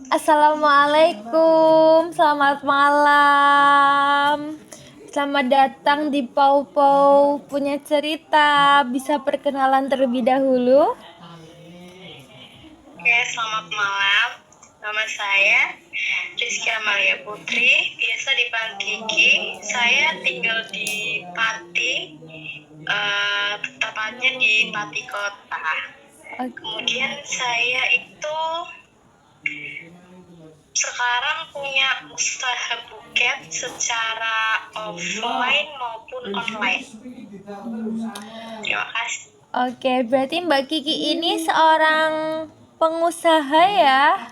Assalamualaikum, selamat malam. Selamat datang di Pau Pau Punya Cerita. Bisa perkenalan terlebih dahulu? Oke, selamat malam. Nama saya Rizky Amalia Putri, biasa dipanggil Kiki. Saya tinggal di Pati, tepatnya di Pati Kota. Kemudian saya itu sekarang punya usaha buket secara offline maupun online. Terima kasih. Oke, berarti Mbak Kiki ini seorang pengusaha ya?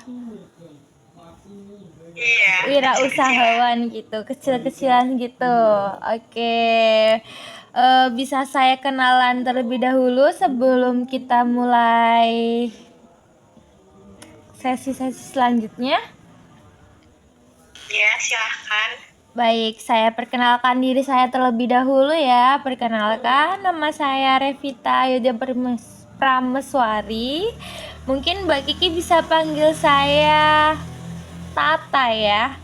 Iya. Wirausahawan gitu, kecil-kecilan gitu. Oke. Bisa saya kenalan terlebih dahulu sebelum kita mulai sesi-sesi selanjutnya? Ya, silahkan. Baik, saya perkenalkan diri saya terlebih dahulu ya. Perkenalkan, nama saya Revita Yudha Prameswari. Mungkin Mbak Kiki bisa panggil saya Tata ya.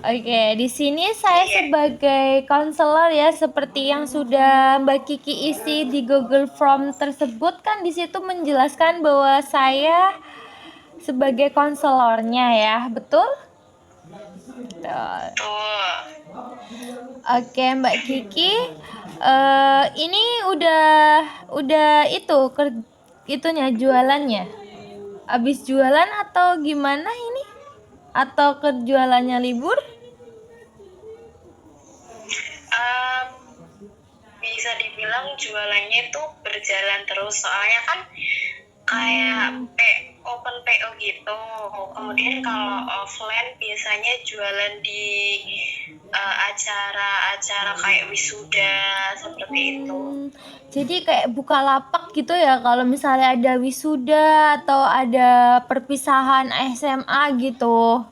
Oke, di sini saya sebagai konselor ya, seperti yang sudah Mbak Kiki isi di Google Form tersebut, kan di situ menjelaskan bahwa saya sebagai konselornya ya, betul? Betul. Oke, Mbak Kiki, ini udah itunya jualannya. Habis jualan atau gimana ini? Atau jualannya libur? Bisa dibilang jualannya itu berjalan terus, soalnya kan kayak open PO gitu. Kemudian kalau offline biasanya jualan di acara-acara kayak wisuda seperti itu. Jadi kayak buka lapak gitu ya, kalau misalnya ada wisuda atau ada perpisahan SMA gitu.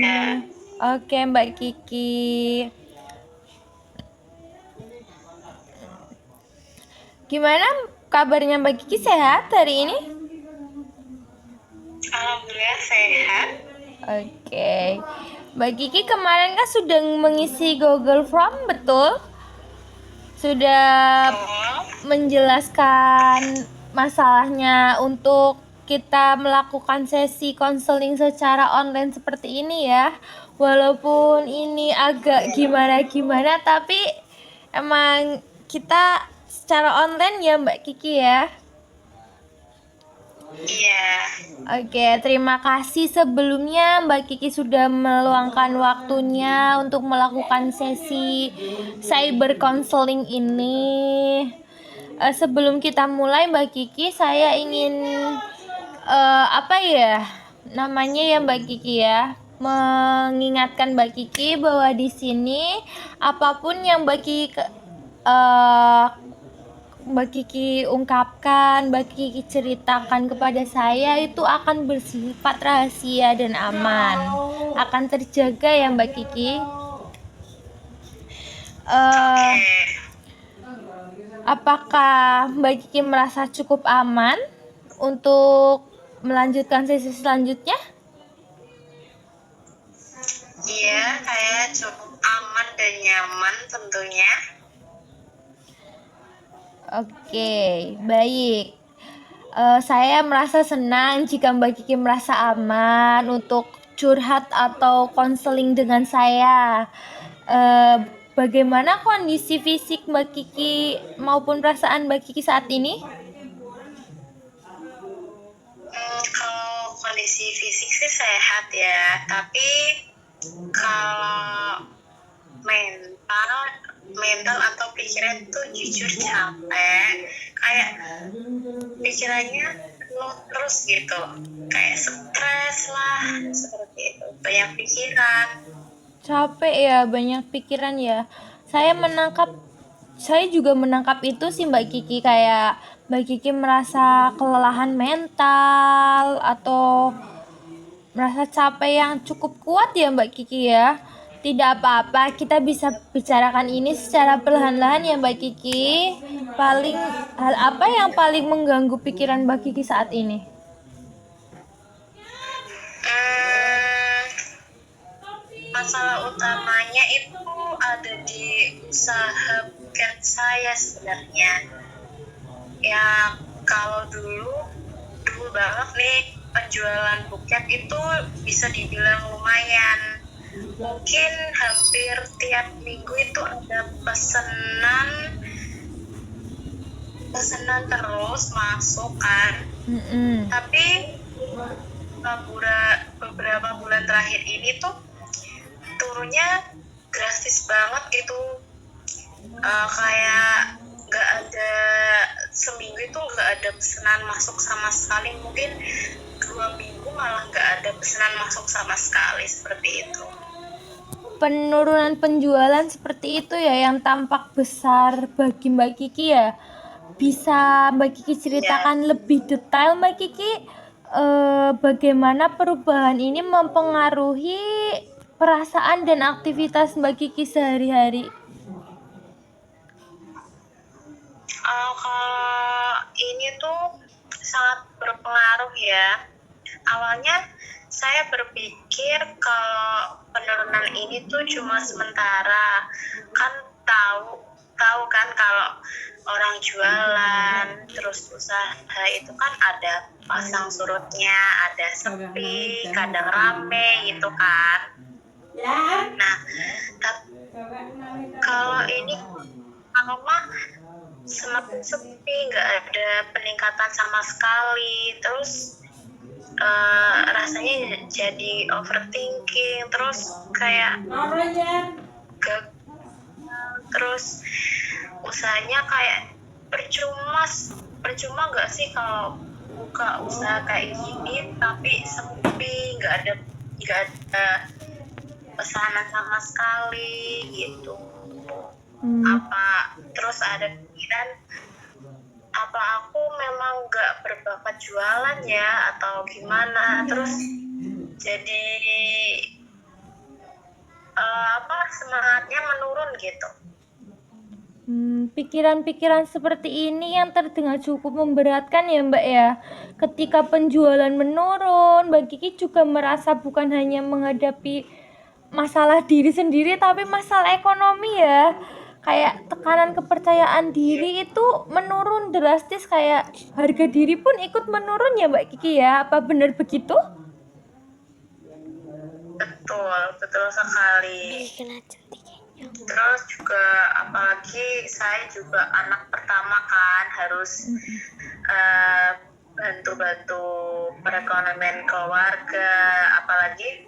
Ya. Oke, Mbak Kiki. Gimana kabarnya Mbak Kiki, sehat hari ini? Alhamdulillah sehat. Oke. Mbak Kiki kemarin kan sudah mengisi Google Form, betul? Sudah menjelaskan masalahnya untuk kita melakukan sesi konseling secara online seperti ini ya. Walaupun ini agak gimana-gimana, tapi emang kita secara online ya Mbak Kiki ya. Iya. Oke, terima kasih sebelumnya Mbak Kiki sudah meluangkan waktunya untuk melakukan sesi cyber counseling ini. Sebelum kita mulai Mbak Kiki, saya ingin namanya ya Mbak Kiki ya, mengingatkan Mbak Kiki bahwa di sini apapun yang Mbak Kiki ungkapkan, Mbak Kiki ceritakan kepada saya itu akan bersifat rahasia dan aman, akan terjaga ya Mbak Kiki. Apakah Mbak Kiki merasa cukup aman untuk melanjutkan sesi selanjutnya? Iya, saya cukup aman dan nyaman tentunya. Oke, baik. Saya merasa senang jika Mbak Kiki merasa aman untuk curhat atau konseling dengan saya. Bagaimana kondisi fisik Mbak Kiki maupun perasaan Mbak Kiki saat ini? Kalau kondisi fisik sih sehat ya, tapi kalau mental atau pikiran tuh jujur capek, kayak pikirannya penuh terus gitu, kayak stres lah, seperti itu, banyak pikiran. Capek ya, banyak pikiran ya. Saya juga menangkap itu sih Mbak Kiki, kayak Mbak Kiki merasa kelelahan mental atau merasa capek yang cukup kuat ya Mbak Kiki ya. Tidak apa-apa, kita bisa bicarakan ini secara perlahan-lahan ya Mbak Kiki. Hal apa yang paling mengganggu pikiran Mbak Kiki saat ini? masalah utamanya itu ada di usaha bukan saya sebenarnya. Ya kalau dulu banget nih penjualan buket itu bisa dibilang lumayan. Mungkin hampir tiap minggu itu ada pesanan terus masuk kan. Tapi beberapa bulan terakhir ini tuh turunnya drastis banget gitu. Kayak nggak ada, seminggu itu nggak ada pesanan masuk sama sekali, mungkin 2 minggu malah nggak ada pesanan masuk sama sekali, seperti itu. Penurunan penjualan seperti itu ya yang tampak besar bagi Mbak Kiki ya. Bisa Mbak Kiki ceritakan lebih detail Mbak Kiki, bagaimana perubahan ini mempengaruhi perasaan dan aktivitas Mbak Kiki sehari-hari? Kalau ini tuh sangat berpengaruh ya. Awalnya saya berpikir kalau penurunan ini tuh cuma sementara. Kan tahu kan kalau orang jualan terus usaha itu kan ada pasang surutnya, ada sepi, kadang rame gitu kan. Nah, kalau ini mah semakin sepi, nggak ada peningkatan sama sekali. Terus rasanya jadi overthinking, terus kayak gagal, terus usahanya kayak percuma nggak sih kalau buka usaha kayak gini tapi sepi, nggak ada pesanan sama sekali gitu. Terus ada pikiran, apa aku memang nggak berbakat jualan ya atau gimana, terus jadi semangatnya menurun gitu. Pikiran-pikiran seperti ini yang terdengar cukup memberatkan ya Mbak ya. Ketika penjualan menurun, Mbak Kiki juga merasa bukan hanya menghadapi masalah diri sendiri tapi masalah ekonomi ya. Kayak tekanan kepercayaan diri itu menurun drastis, kayak harga diri pun ikut menurun ya Mbak Kiki ya. Apa benar begitu? Betul sekali. Terus juga apalagi saya juga anak pertama kan, harus bantu-bantu perekonomian keluarga, apalagi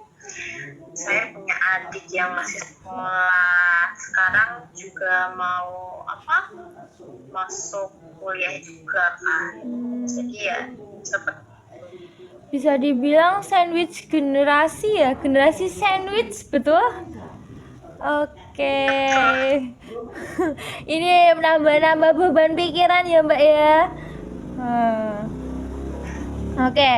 saya punya adik yang masih sekolah, sekarang juga mau masuk kuliah juga kan. Jadi ya seperti bisa dibilang sandwich generasi ya, generasi sandwich, betul? Oke. Ini menambah beban pikiran ya Mbak ya. Oke.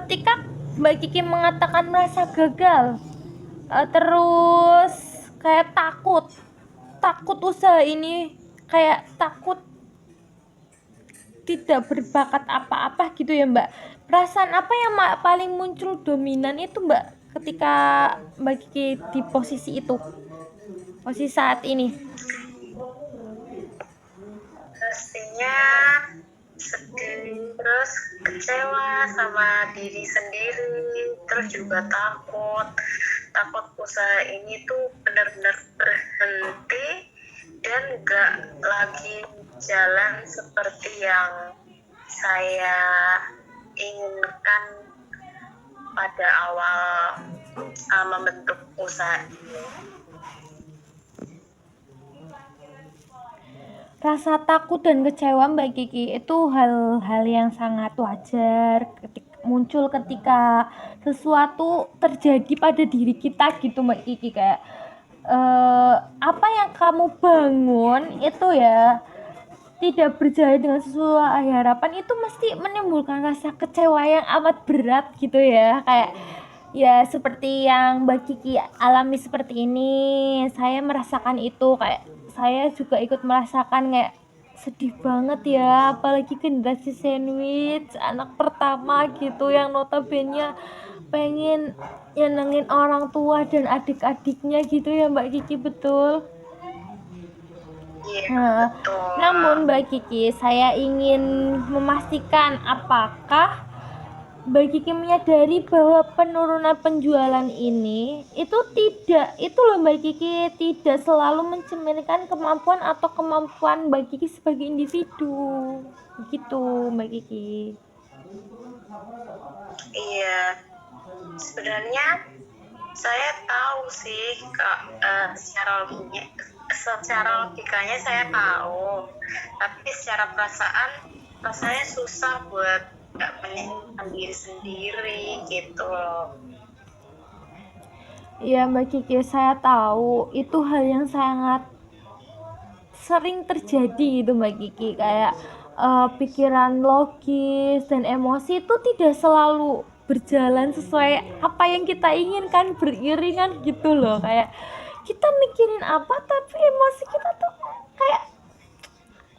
Ketika Mbak Kiki mengatakan merasa gagal, terus kayak takut usaha ini, kayak takut tidak berbakat apa-apa gitu ya Mbak. Perasaan apa yang paling muncul dominan itu Mbak ketika Mbak Kiki di posisi itu, posisi saat ini? Pastinya sedih, terus kecewa sama diri sendiri, terus juga takut usaha ini tuh benar-benar berhenti dan gak lagi jalan seperti yang saya inginkan pada awal membentuk usaha ini. Rasa takut dan kecewa Mbak Kiki itu hal-hal yang sangat wajar muncul ketika sesuatu terjadi pada diri kita gitu Mbak Kiki. Kayak apa yang kamu bangun itu ya tidak berjalan dengan sesuai harapan, itu mesti menimbulkan rasa kecewa yang amat berat gitu ya. Kayak ya seperti yang Mbak Kiki alami seperti ini, saya merasakan itu. Kayak saya juga ikut merasakan kayak sedih banget ya, apalagi generasi sandwich, anak pertama gitu yang notabene pengen nyenengin orang tua dan adik-adiknya gitu ya Mbak Kiki, betul? Iya, Nah, betul. namun Mbak Kiki, saya ingin memastikan apakah Mbak Kiki menyadari bahwa penurunan penjualan ini itu loh Mbak Kiki, tidak selalu mencerminkan kemampuan atau kemampuan Mbak Kiki sebagai individu. Begitu Mbak Kiki. Iya, sebenarnya saya tahu sih Kak, secara logikanya saya tahu, tapi secara perasaan rasanya susah buat nggak menyenangkan diri sendiri gitu loh. Iya Mbak Kiki, saya tahu itu hal yang sangat sering terjadi gitu Mbak Kiki, kayak pikiran logis dan emosi itu tidak selalu berjalan sesuai apa yang kita inginkan, beriringan gitu loh, kayak kita mikirin apa tapi emosi kita tuh kayak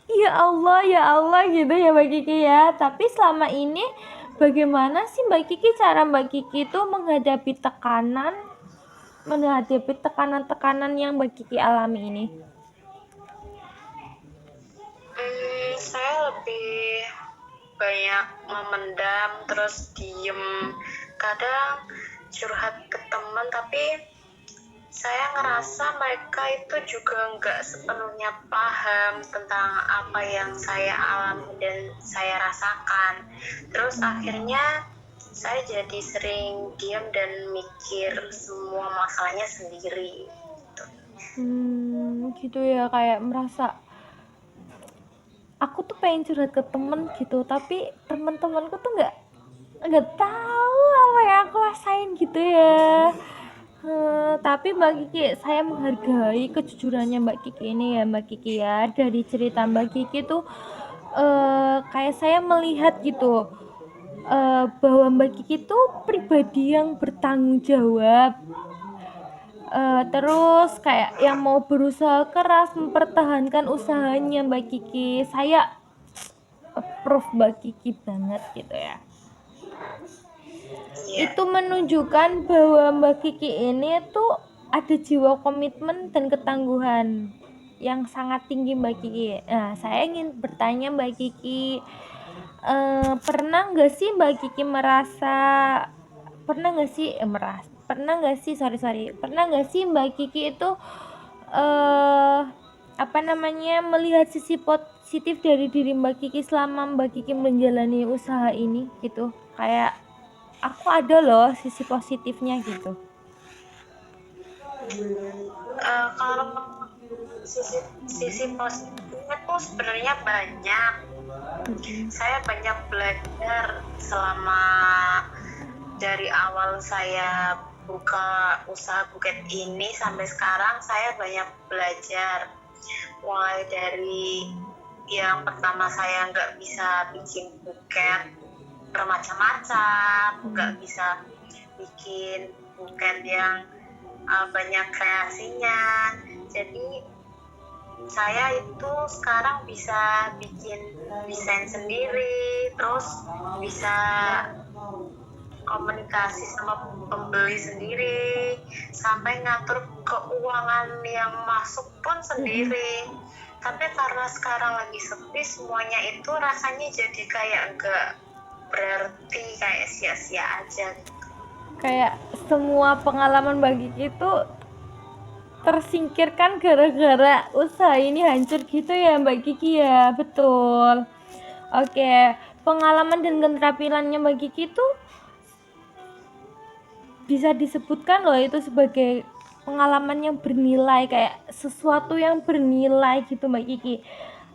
ya Allah gitu ya Mbak Kiki ya. Tapi selama ini bagaimana sih Mbak Kiki, cara Mbak Kiki itu menghadapi tekanan-tekanan yang Mbak Kiki alami ini? Saya lebih banyak memendam terus diem, kadang curhat ke teman, tapi saya ngerasa mereka itu juga nggak sepenuhnya paham tentang apa yang saya alami dan saya rasakan. Terus akhirnya saya jadi sering diam dan mikir semua masalahnya sendiri. Gitu ya, kayak merasa aku tuh pengen curhat ke temen gitu, tapi teman-temanku tuh nggak tahu apa yang aku rasain gitu ya. Tapi Mbak Kiki, saya menghargai kejujurannya Mbak Kiki ini ya Mbak Kiki ya. Dari cerita Mbak Kiki tuh kayak saya melihat gitu, bahwa Mbak Kiki tuh pribadi yang bertanggung jawab, terus kayak yang mau berusaha keras mempertahankan usahanya Mbak Kiki. Saya approve Mbak Kiki banget gitu ya. Iya. Itu menunjukkan bahwa Mbak Kiki ini tuh ada jiwa komitmen dan ketangguhan yang sangat tinggi Mbak Kiki. Nah, saya ingin bertanya Mbak Kiki, pernah nggak sih Mbak Kiki pernah nggak sih pernah nggak sih Mbak Kiki itu melihat sisi positif dari diri Mbak Kiki selama Mbak Kiki menjalani usaha ini gitu, kayak aku ada loh sisi positifnya gitu. Kalau sisi positifnya tuh sebenarnya banyak. Saya banyak belajar selama dari awal saya buka usaha buket ini sampai sekarang. Saya banyak belajar, mulai dari yang pertama saya nggak bisa bikin buket bermacam-macam, nggak bisa bikin buket yang banyak kreasinya. Jadi saya itu sekarang bisa bikin desain sendiri, terus bisa komunikasi sama pembeli sendiri, sampai ngatur keuangan yang masuk pun sendiri. Tapi karena sekarang lagi sepi, semuanya itu rasanya jadi kayak enggak berarti, kayak sia-sia aja. Kayak semua pengalaman bagi itu tersingkirkan gara-gara usaha ini hancur gitu ya Mbak Kiki ya, betul. Oke, pengalaman dan keterampilannya Mbak Kiki itu bisa disebutkan loh itu sebagai pengalaman yang bernilai, kayak sesuatu yang bernilai gitu Mbak Kiki.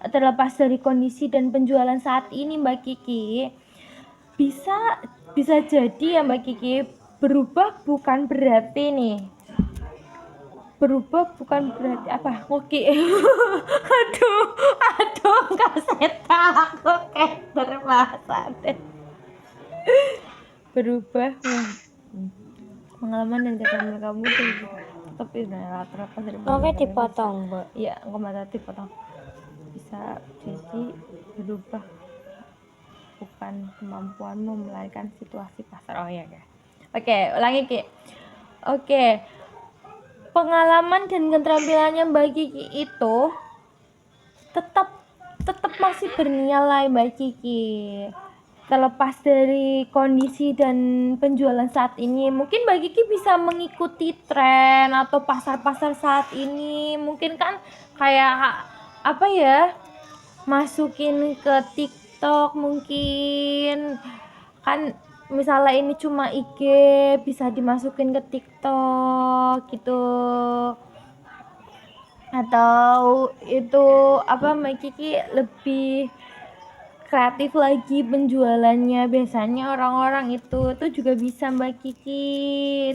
Terlepas dari kondisi dan penjualan saat ini Mbak Kiki, bisa jadi ya Mbak Kiki, berubah bukan berarti apa ngoki aduh kaseta aku kayak terbahasa deh. Berubah pengalaman dan keterampilan kamu tapi terlepas dari Oke, dipotong, Mbak. iya, nggak dipotong, bisa bisa jadi berubah, bukan kemampuanmu melainkan situasi pasar. Oh ya, oke, ulangi Ki. Oke, pengalaman dan keterampilannya Mbak Kiki itu tetap masih bernilai Mbak Kiki, terlepas dari kondisi dan penjualan saat ini. Mungkin Mbak Kiki bisa mengikuti tren atau pasar-pasar saat ini, mungkin kan kayak apa ya, masukin ke TikTok, mungkin kan misalnya ini cuma IG bisa dimasukin ke TikTok gitu, atau itu apa, Mbak Kiki lebih kreatif lagi penjualannya. Biasanya orang-orang itu juga bisa Mbak Kiki,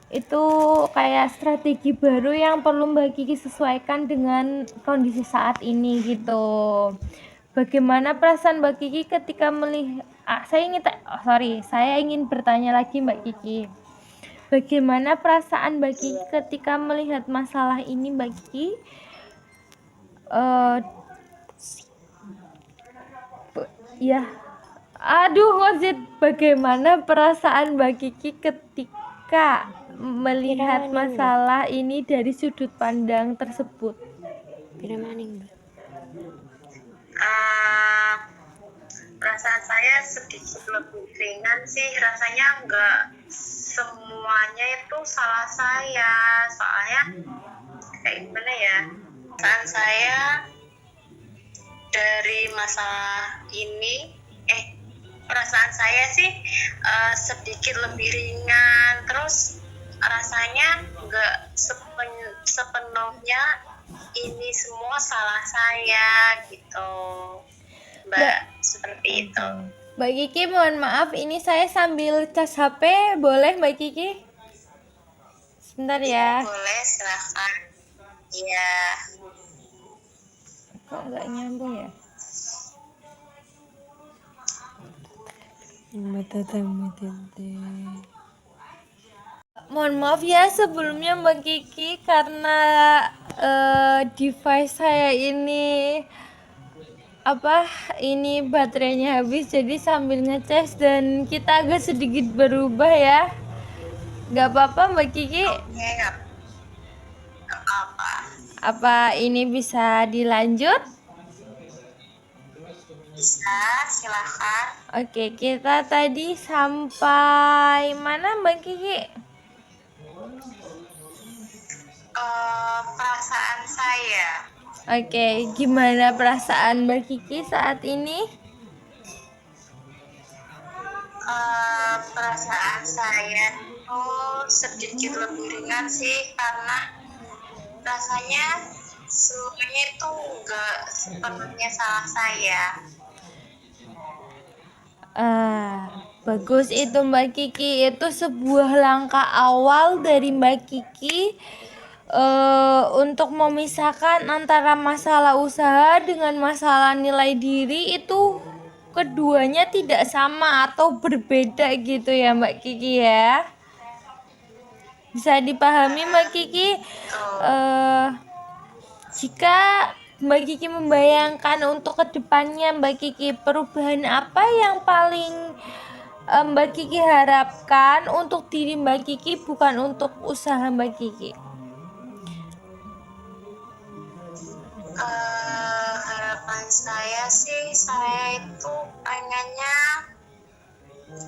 itu kayak strategi baru yang perlu Mbak Kiki sesuaikan dengan kondisi saat ini gitu. Bagaimana perasaan Mbak Kiki ketika melihat saya ingin bertanya lagi Mbak Kiki. Bagaimana perasaan Mbak Kiki ketika melihat masalah ini Mbak Kiki? Ya, aduh Wazid, bagaimana perasaan Mbak Kiki ketika melihat masalah ini dari sudut pandang tersebut? Perasaan saya sedikit lebih ringan sih, rasanya nggak semuanya itu salah saya, soalnya kayak gimana ya, perasaan saya dari masalah ini perasaan saya sih sedikit lebih ringan, terus rasanya nggak sepenuhnya ini semua salah saya gitu Mbak, seperti itu. Mbak Kiki, mohon maaf, ini saya sambil cas HP, boleh Mbak Kiki? Sebentar ya. Boleh, silakan. Iya. Kok nggak nyambung ya? Mohon maaf ya sebelumnya Mbak Kiki, karena device saya ini baterainya habis, jadi sambil ngecas dan kita agak sedikit berubah ya. Gak apa-apa Mbak Kiki? Oke, gak apa-apa. Apa ini bisa dilanjut? Bisa, silahkan. Oke, kita tadi sampai mana Mbak Kiki? Perasaan saya. Oke, gimana perasaan Mbak Kiki saat ini? Perasaan saya itu sedikit lebih ringan sih, karena rasanya semuanya itu nggak sepenuhnya salah saya. Bagus itu Mbak Kiki, itu sebuah langkah awal dari Mbak Kiki untuk memisahkan antara masalah usaha dengan masalah nilai diri. Itu keduanya tidak sama atau berbeda gitu ya Mbak Kiki ya. Bisa dipahami Mbak Kiki? Jika Mbak Kiki membayangkan untuk kedepannya Mbak Kiki, perubahan apa yang paling Mbak Kiki harapkan untuk diri Mbak Kiki, bukan untuk usaha Mbak Kiki? Harapan saya sih, saya itu pengennya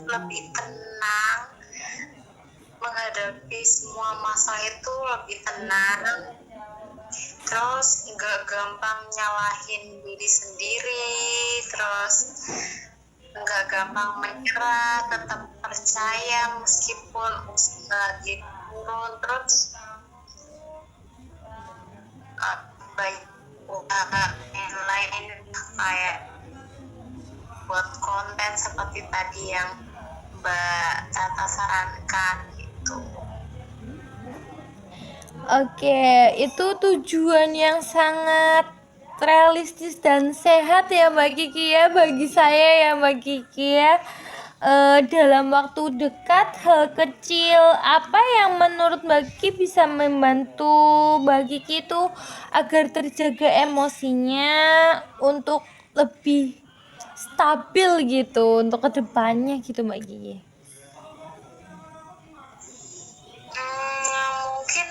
lebih tenang menghadapi semua masalah, itu lebih tenang, terus nggak gampang nyalahin diri sendiri, terus nggak gampang menyerah, tetap percaya meskipun lagi turun, terus baik yang lain kayak buat konten seperti tadi yang Mbak Tata sarankan gitu. Oke, itu tujuan yang sangat realistis dan sehat ya Mbak Kiki ya, bagi saya ya Mbak Kiki ya. dalam waktu dekat hal kecil apa yang menurut Mbak Kiki bisa membantu Mbak Kiki itu agar terjaga emosinya untuk lebih stabil gitu untuk kedepannya gitu Mbak Kiki? Mungkin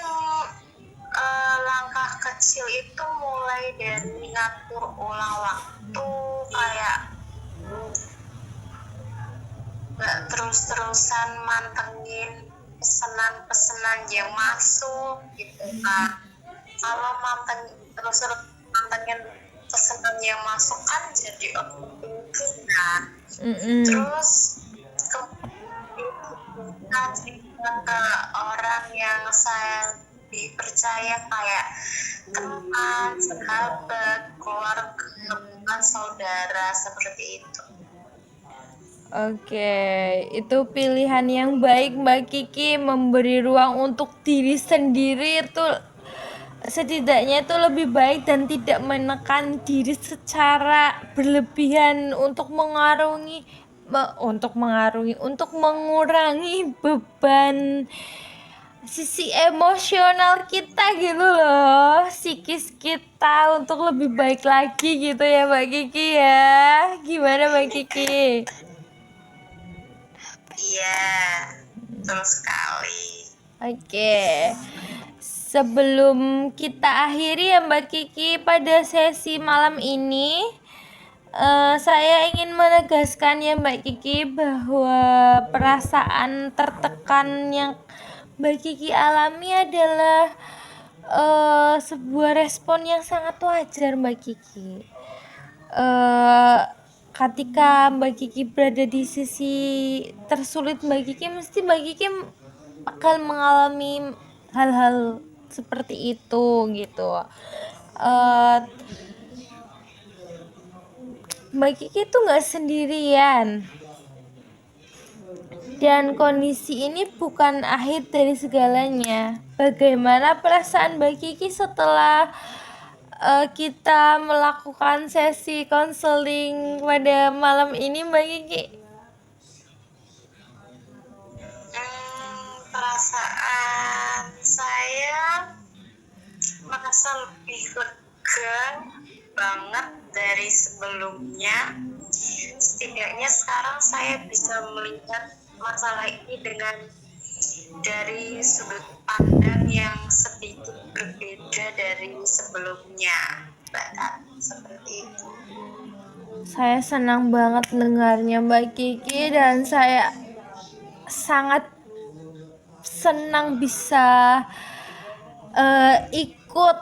langkah kecil itu mulai dari ngatur ulang waktu, kayak nggak terus-terusan mantengin pesanan-pesanan yang masuk gitu kan. Kalau terus-terus mantengin pesanan yang masuk kan jadi overthinking kan. Terus cerita ke orang yang saya dipercaya, kayak teman, sahabat, keluarga, saudara, seperti itu. Oke, itu pilihan yang baik Mbak Kiki, memberi ruang untuk diri sendiri itu setidaknya itu lebih baik dan tidak menekan diri secara berlebihan untuk mengurangi beban sisi emosional kita gitu loh, psikis kita untuk lebih baik lagi gitu ya Mbak Kiki ya. Gimana Mbak Kiki? Iya, betul sekali. Oke. Sebelum kita akhiri ya Mbak Kiki pada sesi malam ini, saya ingin menegaskan ya Mbak Kiki bahwa perasaan tertekan yang Mbak Kiki alami adalah sebuah respon yang sangat wajar Mbak Kiki. Ketika Mbak Kiki berada di sisi tersulit Mbak Kiki, mesti Mbak Kiki bakal mengalami hal-hal seperti itu gitu. Mbak Kiki tuh nggak sendirian, dan kondisi ini bukan akhir dari segalanya. Bagaimana perasaan Mbak Kiki setelah kita melakukan sesi konseling pada malam ini Mbak Kiki? Perasaan saya merasa lebih lega banget dari sebelumnya. Setidaknya sekarang saya bisa melihat masalah ini dari sudut pandang yang sedikit berbeda dari sebelumnya, seperti itu. Saya senang banget dengarnya Mbak Kiki, dan saya sangat senang bisa ikut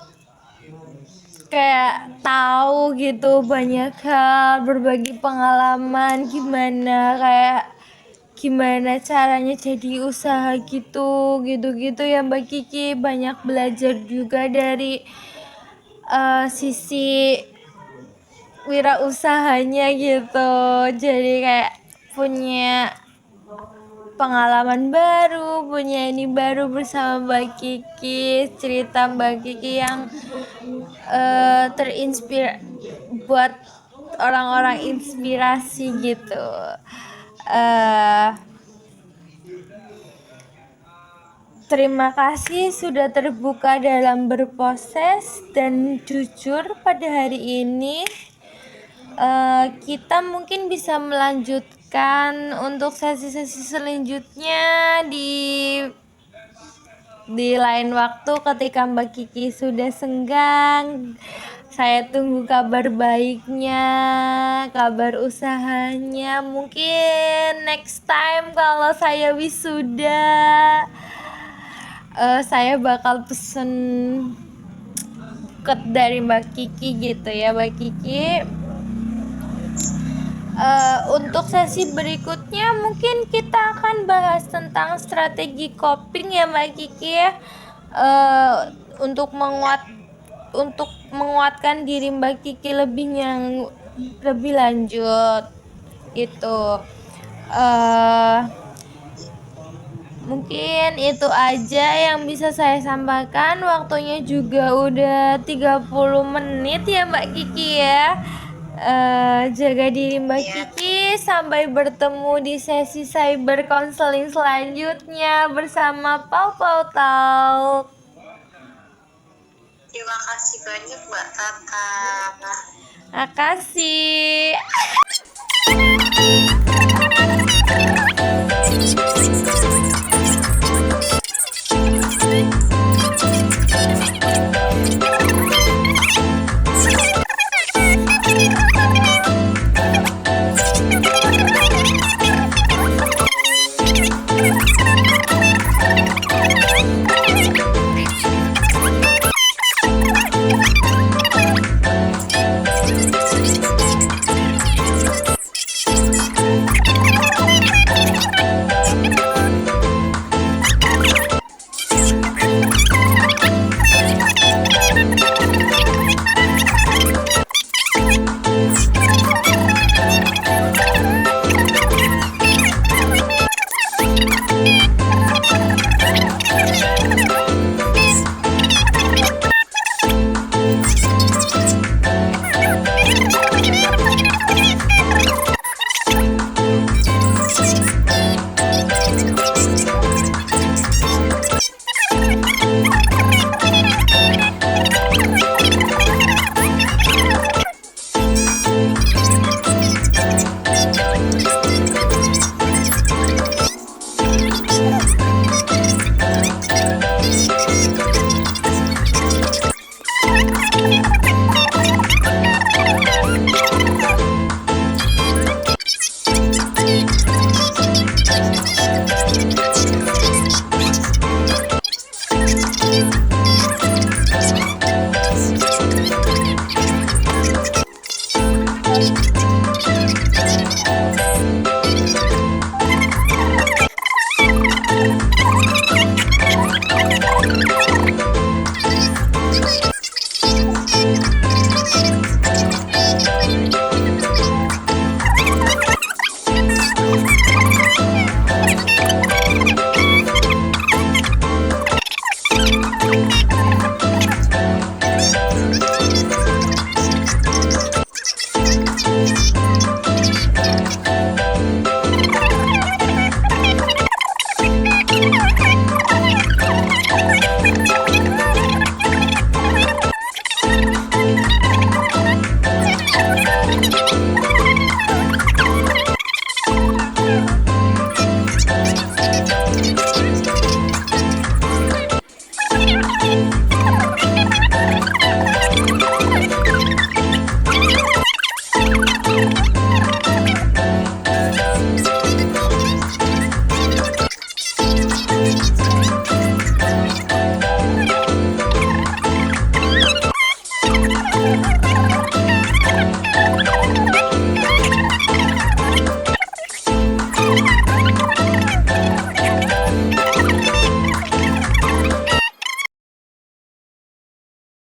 kayak tahu gitu banyak hal, berbagi pengalaman gimana caranya jadi usaha gitu ya Mbak Kiki. Banyak belajar juga dari sisi wirausahanya gitu, jadi kayak punya pengalaman baru, punya ini baru bersama Mbak Kiki, cerita Mbak Kiki yang buat orang-orang inspirasi gitu. Terima kasih sudah terbuka dalam berproses dan jujur pada hari ini. Kita mungkin bisa melanjutkan untuk sesi-sesi selanjutnya di lain waktu ketika Mbak Kiki sudah senggang. Saya tunggu kabar baiknya, kabar usahanya. Mungkin next time kalau saya wisuda, saya bakal pesen buket dari Mbak Kiki gitu ya Mbak Kiki. Untuk sesi berikutnya mungkin kita akan bahas tentang strategi coping ya Mbak Kiki ya, untuk menguatkan diri Mbak Kiki lebih lanjut gitu. Mungkin itu aja yang bisa saya sampaikan. Waktunya juga udah 30 menit ya Mbak Kiki ya. Jaga diri Mbak Iya. Kiki. Sampai bertemu di sesi cyber counseling selanjutnya bersama Pau Pau Talk. Terima kasih banyak Mbak Tata. Makasih.